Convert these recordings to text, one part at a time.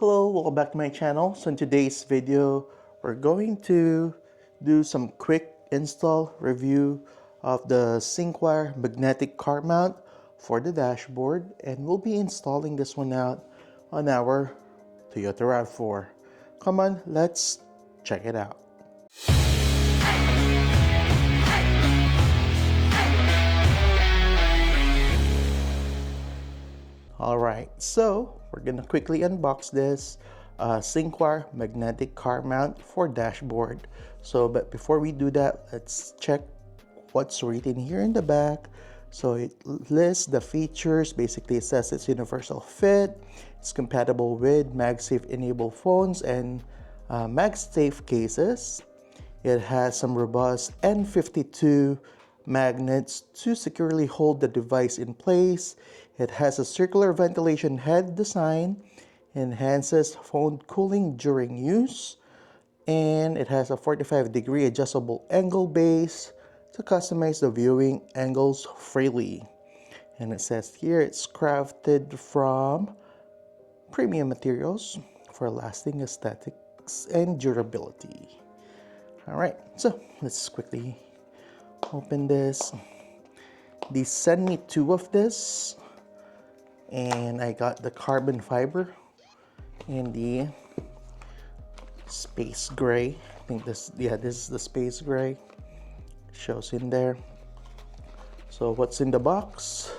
Hello, welcome back to my channel. So in today's video, we're going to do some quick install review of the Syncwire Magnetic Car Mount for the dashboard, and we'll be installing this one out on our Toyota Rav4. Come on, let's check it out. Alright, so we're gonna quickly unbox this Syncwire Magnetic Car Mount for dashboard. But before we do that, let's check what's written here in the back. So it lists the features. Basically, it says it's universal fit, it's compatible with MagSafe enabled phones and MagSafe cases. It has some robust N52 magnets to securely hold the device in place. It has a circular ventilation head design, enhances phone cooling during use, and it has a 45-degree adjustable angle base to customize the viewing angles freely. And it says here it's crafted from premium materials for lasting aesthetics and durability. Alright, so let's quickly open this. They sent me two of this, and I got the carbon fiber and the space gray. I think this is the space gray. Shows in there. So what's in the box?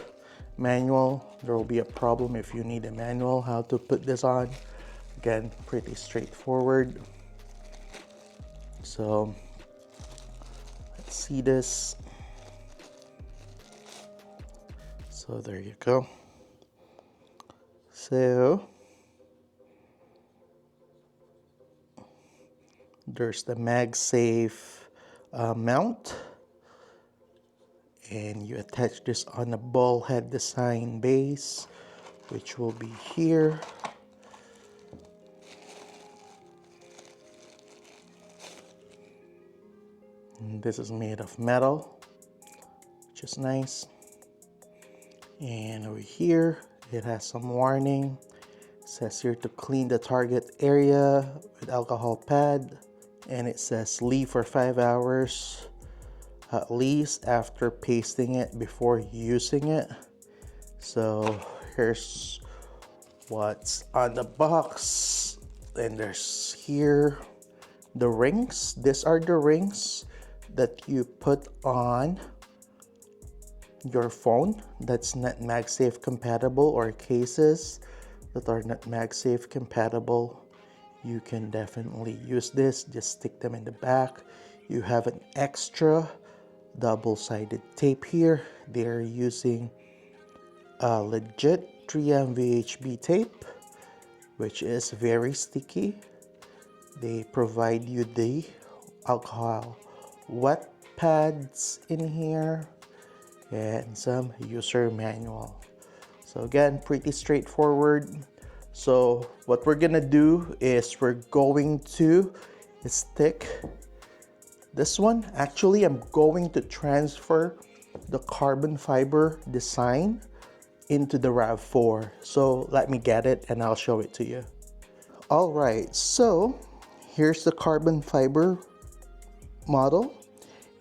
Manual. There will be a problem if you need a manual how to put this on. Again, pretty straightforward. So let's see this. So there you go. So there's the MagSafe mount, and you attach this on a ball head design base, which will be here. And this is made of metal, which is nice. And over here it has some warning. It says here to clean the target area with alcohol pad, and it says leave for 5 hours at least after pasting it before using it. So here's what's on the box. And there's here the rings. These are the rings that you put on your phone that's not MagSafe compatible, or cases that are not MagSafe compatible. You can definitely use this. Just stick them in the back. You have an extra double-sided tape here. They're using a legit 3M VHB tape, which is very sticky. They provide you the alcohol wet pads in here and some user manual. So again, pretty straightforward. So what we're gonna do is we're going to stick this one. Actually, I'm going to transfer the carbon fiber design into the Rav4. So let me get it and I'll show it to you. All right, so here's the carbon fiber model,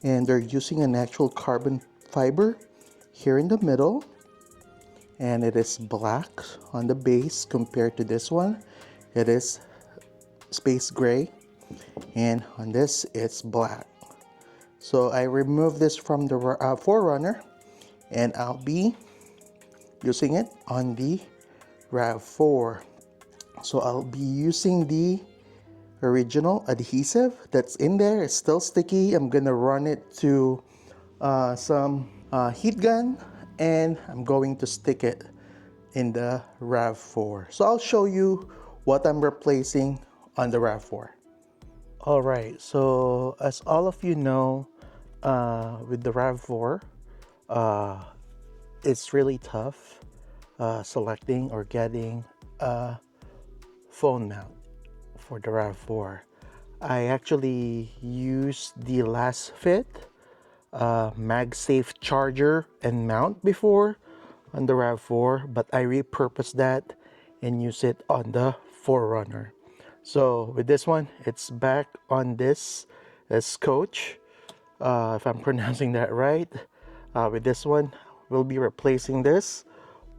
and they're using an actual carbon fiber here in the middle, and it is black on the base compared to this one. It is space gray, and on this it's black. So I removed this from the Forerunner, and I'll be using it on the Rav4. So I'll be using the original adhesive that's in there. It's still sticky. I'm gonna run it to some heat gun, and I'm going to stick it in the Rav4. So I'll show you what I'm replacing on the Rav4. Alright, so as all of you know, with the Rav4, it's really tough selecting or getting a phone mount for the Rav4. I actually used the last fit MagSafe charger and mount before on the Rav4, but I repurposed that and use it on the 4Runner. So with this one, it's back on this coach, if I'm pronouncing that right. With this one, we'll be replacing this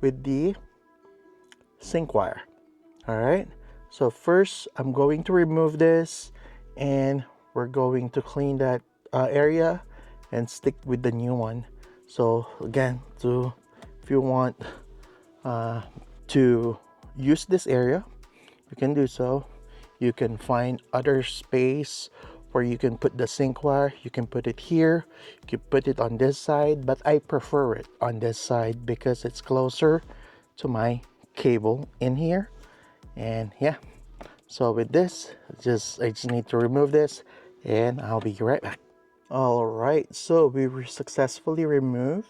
with the Syncwire. All right, so first I'm going to remove this, and we're going to clean that area and stick with the new one. So again, if you want to use this area, you can do so. You can find other space where you can put the Syncwire. You can put it here, you can put it on this side, but I prefer it on this side because it's closer to my cable in here. And yeah, so with this, I just need to remove this, and I'll be right back. All right, so we successfully removed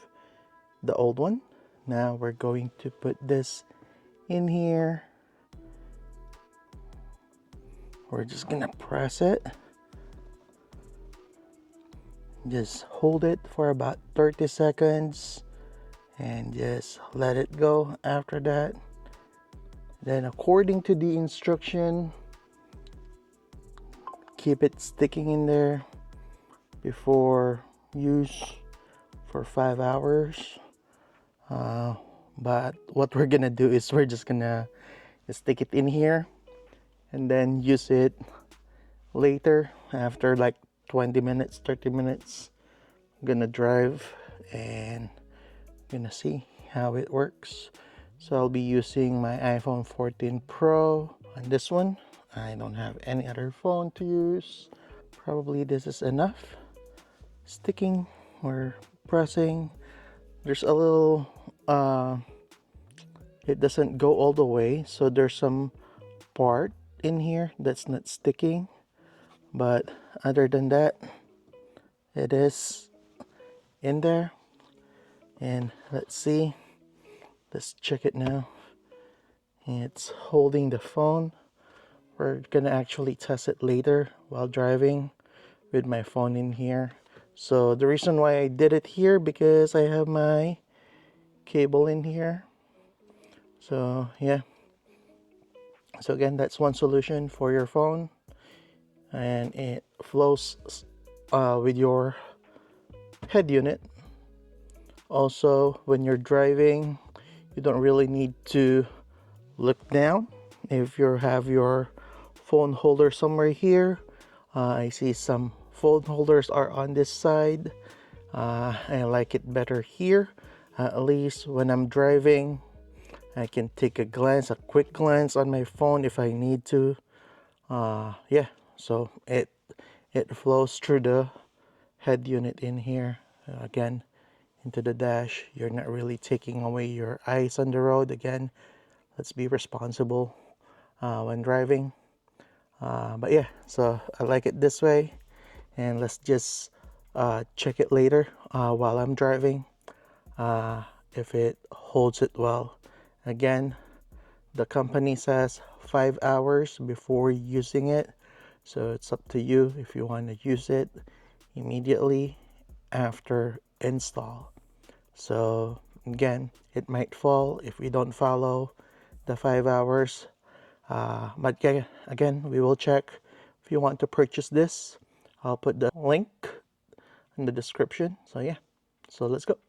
the old one. Now we're going to put this in here. We're just gonna press it. Just hold it for about 30 seconds and just let it go after that. Then according to the instruction, keep it sticking in there before use for 5 hours. But what we're gonna do is we're just gonna stick it in here and then use it later after like 20 minutes, 30 minutes. I'm gonna drive and gonna see how it works. So I'll be using my iPhone 14 Pro on this one. I don't have any other phone to use. Probably this is enough. Sticking or pressing. There's a little it doesn't go all the way, so there's some part in here that's not sticking, but other than that, it is in there. And let's see, let's check it now. It's holding the phone. We're gonna actually test it later while driving with my phone in here. So the reason why I did it here, because I have my cable in here. So yeah, so again, that's one solution for your phone, and it flows with your head unit. Also, when you're driving, you don't really need to look down. If you have your phone holder somewhere here, I see some phone holders are on this side. I like it better here. At least when I'm driving, I can take a quick glance on my phone if I need to. Yeah, so it flows through the head unit in here. Again, into the dash. You're not really taking away your eyes on the road. Again, let's be responsible when driving. But yeah, so I like it this way, and let's just check it later while I'm driving if it holds it well. Again, the company says 5 hours before using it, so it's up to you if you want to use it immediately after install. So again, it might fall if we don't follow the 5 hours. But yeah, again, we will check. If you want to purchase this, I'll put the link in the description. So yeah, so let's go.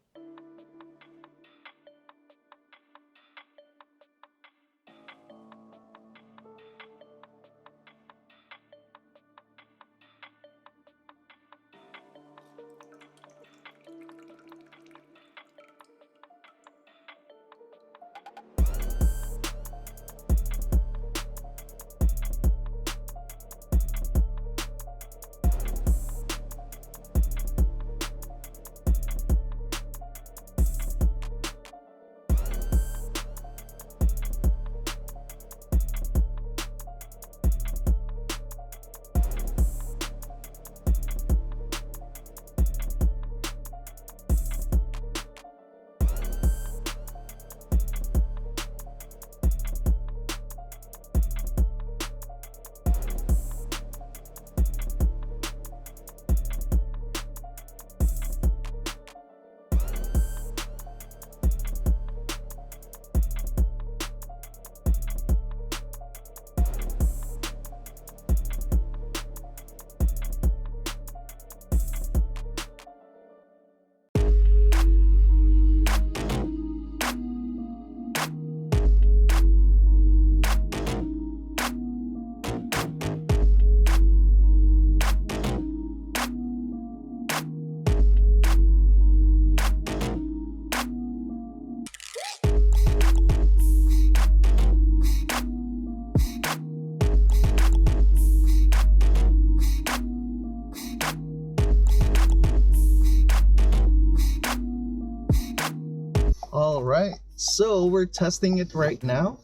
So we're testing it right now.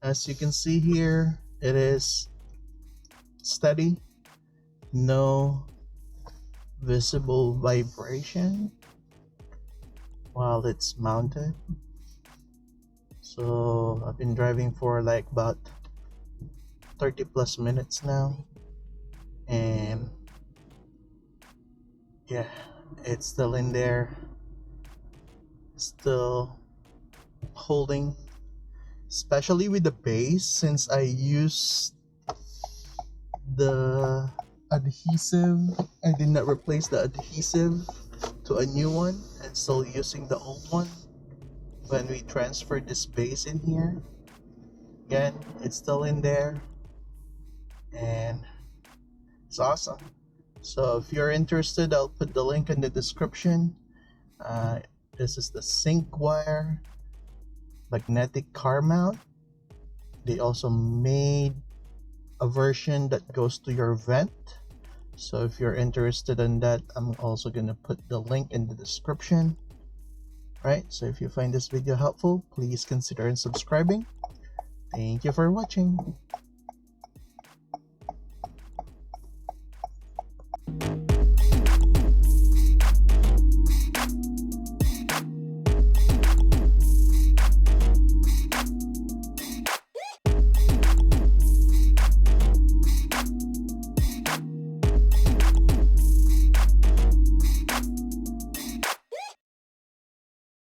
As you can see here, it is steady, no visible vibration while it's mounted. So I've been driving for like about 30 plus minutes now, and yeah, it's still in there, still holding, especially with the base, since I used the adhesive. I did not replace the adhesive to a new one and still using the old one. When we transfer this base in here, again, it's still in there, and it's awesome. So if you're interested, I'll put the link in the description. This is the Syncwire Magnetic Car Mount. They also made a version that goes to your vent. So if you're interested in that, I'm also gonna put the link in the description. Right, so if you find this video helpful, please consider subscribing. Thank you for watching.